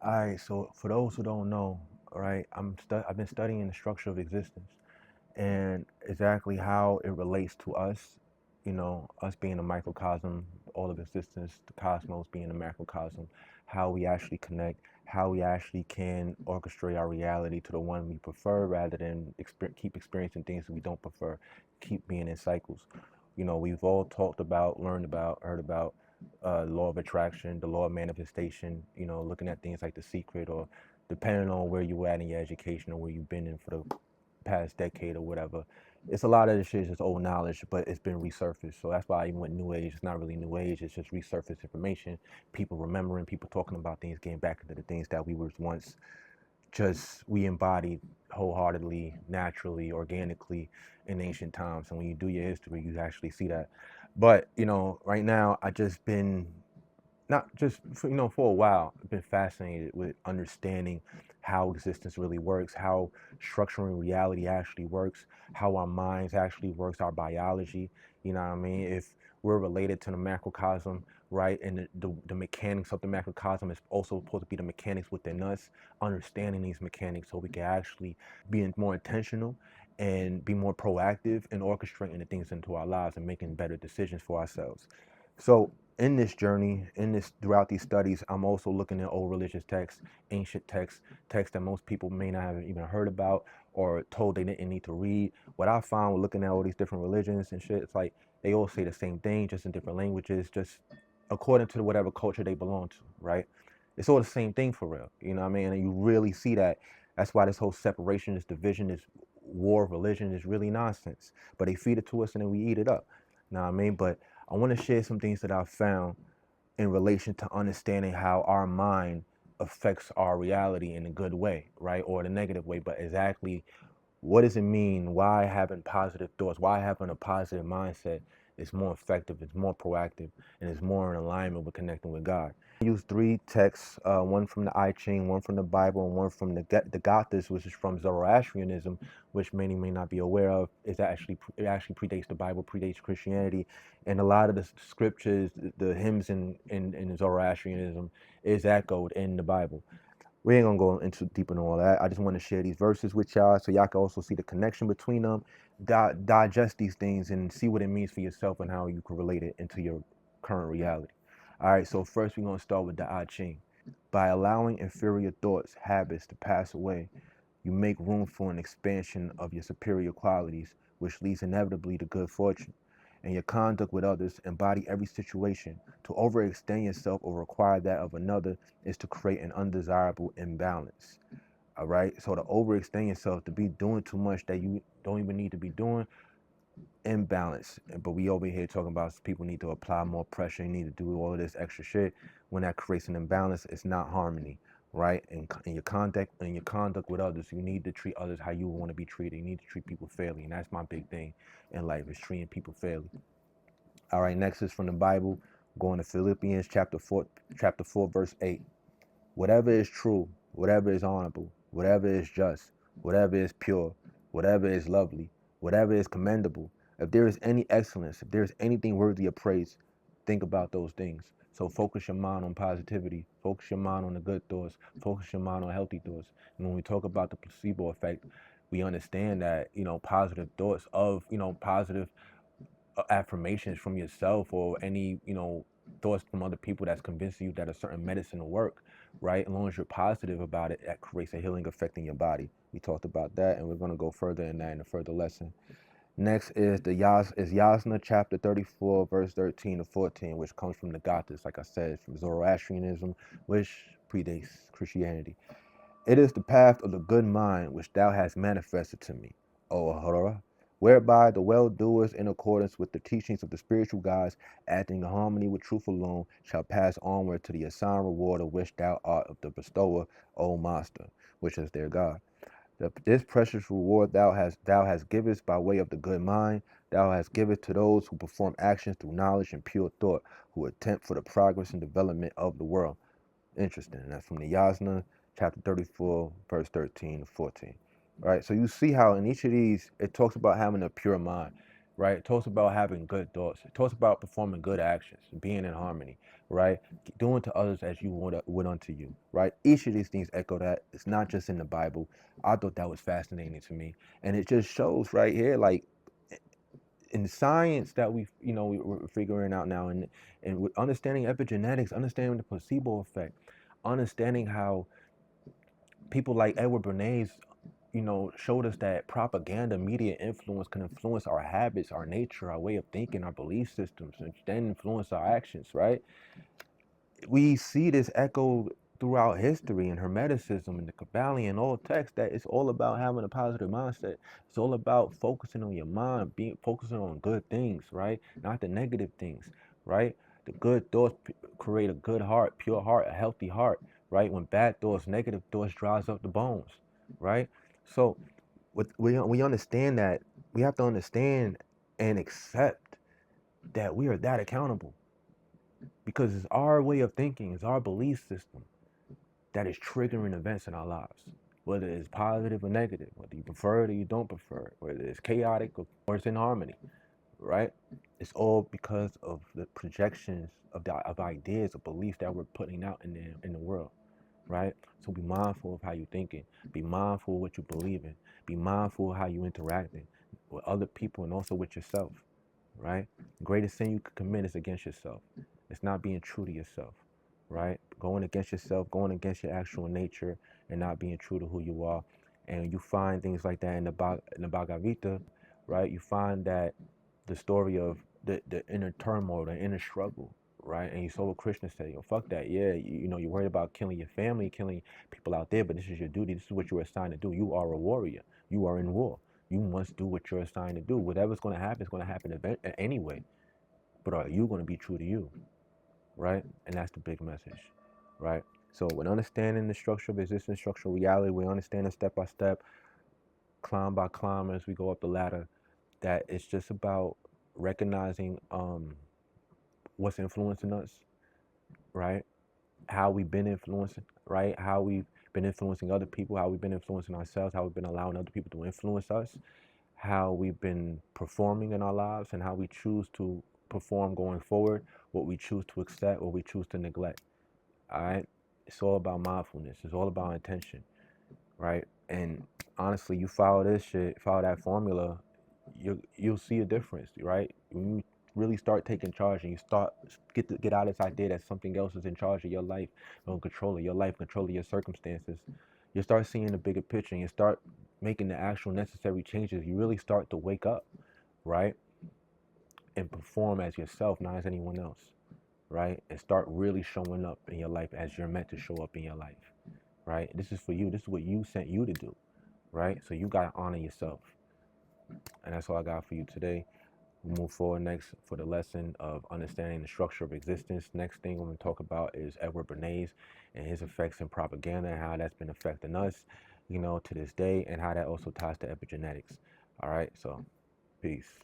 All right, so for those who don't know, all right, I've been studying the structure of existence and exactly how it relates to us, us being a microcosm, all of existence, the cosmos being a macrocosm, how we actually connect, how we actually can orchestrate our reality to the one we prefer rather than keep experiencing things that we don't prefer, keep being in cycles. We've all talked about, learned about, heard about law of attraction, the law of manifestation, looking at things like The Secret, or depending on where you at in your education or where you've been in for the past decade or whatever. It's a lot of this shit is just old knowledge, but it's been resurfaced. So that's why even with New Age, it's not really New Age. It's just resurfaced information. People remembering, people talking about things, getting back into the things that we were once just we embodied wholeheartedly, naturally, organically in ancient times. And when you do your history, you actually see that. But right now I just been not just for a while, I've been fascinated with understanding how existence really works, how structuring reality actually works, how our minds actually works, our biology. You know what I mean? If we're related to the macrocosm, right, and the mechanics of the macrocosm is also supposed to be the mechanics within us, understanding these mechanics so we can actually be more intentional and be more proactive in orchestrating the things into our lives and making better decisions for ourselves. So in this journey, throughout these studies, I'm also looking at old religious texts, ancient texts, texts that most people may not have even heard about or told they didn't need to read. What I found with looking at all these different religions and shit, it's like they all say the same thing, just in different languages, just according to whatever culture they belong to, right? It's all the same thing for real, you know what I mean? And you really see that. That's why this whole separation, this division, this war of religion is really nonsense. But they feed it to us and then we eat it up. You know what I mean? But I want to share some things that I've found in relation to understanding how our mind affects our reality in a good way, right? Or the negative way, but exactly what does it mean? Why having positive thoughts? Why having a positive mindset is more effective, it's more proactive, and it's more in alignment with connecting with God. I use three texts, one from the I Ching, one from the Bible, and one from the Gathas, which is from Zoroastrianism, which many may not be aware of. It actually predates the Bible, predates Christianity, and a lot of the scriptures, the hymns in Zoroastrianism, is echoed in the Bible. We ain't gonna go into deep into all that. I just want to share these verses with y'all so y'all can also see the connection between them, digest these things, and see what it means for yourself and how you can relate it into your current reality. All right, so first we're gonna start with the I Ching. By allowing inferior thoughts, habits to pass away, you make room for an expansion of your superior qualities, which leads inevitably to good fortune. And your conduct with others embody every situation. To overextend yourself or require that of another is to create an undesirable imbalance. All right. So to overextend yourself, to be doing too much that you don't even need to be doing, imbalance. But we over here talking about people need to apply more pressure, you need to do all of this extra shit. When that creates an imbalance, it's not harmony, right? In your conduct with others, you need to treat others how you want to be treated. You need to treat people fairly, and that's my big thing in life is treating people fairly. All right, next is from the Bible, going to Philippians chapter 4, verse 8. Whatever is true, whatever is honorable, whatever is just, whatever is pure, whatever is lovely, whatever is commendable, if there is any excellence, if there is anything worthy of praise, think about those things. So focus your mind on positivity, focus your mind on the good thoughts, focus your mind on healthy thoughts. And when we talk about the placebo effect, we understand that, positive thoughts of, positive affirmations from yourself or any thoughts from other people that's convincing you that a certain medicine will work, right? As long as you're positive about it, that creates a healing effect in your body. We talked about that, and we're going to go further in that in a further lesson. Next is Yasna chapter 34 verse 13 to 14, which comes from the Gathas, like I said, from Zoroastrianism, which predates Christianity. It is the path of the good mind which thou hast manifested to me, O Ahura, whereby the well-doers in accordance with the teachings of the spiritual gods, acting in harmony with truth alone, shall pass onward to the assigned reward of which thou art of the bestower, O Master, which is their God. This precious reward thou hast givest by way of the good mind, thou hast given to those who perform actions through knowledge and pure thought, who attempt for the progress and development of the world. Interesting. And that's from the Yasna, chapter 34, verse 13 to 14. All right. So you see how in each of these, it talks about having a pure mind. right? It talks about having good thoughts. It talks about performing good actions, being in harmony, right? Doing to others as you would unto you, right? Each of these things echo that. It's not just in the Bible. I thought that was fascinating to me, and it just shows right here, like in the science that we're figuring out now, and with understanding epigenetics, understanding the placebo effect, understanding how people like Edward Bernays, showed us that propaganda, media influence can influence our habits, our nature, our way of thinking, our belief systems, and then influence our actions, right? We see this echoed throughout history in Hermeticism and the Kabbalion, all texts, that it's all about having a positive mindset. It's all about focusing on your mind, focusing on good things, right? Not the negative things, right? The good thoughts create a good heart, pure heart, a healthy heart, right? When bad thoughts, negative thoughts dries up the bones, right? So we understand that we have to understand and accept that we are that accountable, because it's our way of thinking, it's our belief system that is triggering events in our lives, whether it's positive or negative, whether you prefer it or you don't prefer it, whether it's chaotic or it's in harmony, right? It's all because of the projections of ideas, of beliefs that we're putting out in the world, right? So be mindful of how you're thinking. Be mindful of what you believe in. Be mindful of how you interacting with other people and also with yourself, right? The greatest sin you could commit is against yourself. It's not being true to yourself, right? Going against yourself, going against your actual nature, and not being true to who you are. And you find things like that in the Bhagavad Gita, right? You find that the story of the inner turmoil, the inner struggle, right? And you saw what Krishna said, yo, fuck that. Yeah, you're worried about killing your family, killing people out there, but this is your duty. This is what you were assigned to do. You are a warrior. You are in war. You must do what you're assigned to do. Whatever's going to happen is going to happen anyway. But are you going to be true to you, right? And that's the big message, right? So when understanding the structure of existence, structural reality, we understand it step by step, climb by climb as we go up the ladder, that it's just about recognizing what's influencing us, right? How we've been influencing, right? How we've been influencing other people, how we've been influencing ourselves, how we've been allowing other people to influence us, how we've been performing in our lives, and how we choose to perform going forward, what we choose to accept, what we choose to neglect. All right? It's all about mindfulness. It's all about intention, right? And honestly, you follow this shit, follow that formula, you'll see a difference, right? When you really start taking charge and you start get out of this idea that something else is in charge of your life, control of your life, control of your circumstances, you start seeing the bigger picture and you start making the actual necessary changes. You really start to wake up, right? And perform as yourself, not as anyone else, right? And start really showing up in your life as you're meant to show up in your life, right? This is for you. This is what you sent you to do, right? So you got to honor yourself. And that's all I got for you today. We'll move forward next for the lesson of understanding the structure of existence. Next thing we're going to talk about is Edward Bernays and his effects in propaganda and how that's been affecting us, to this day, and how that also ties to epigenetics. All right, so peace.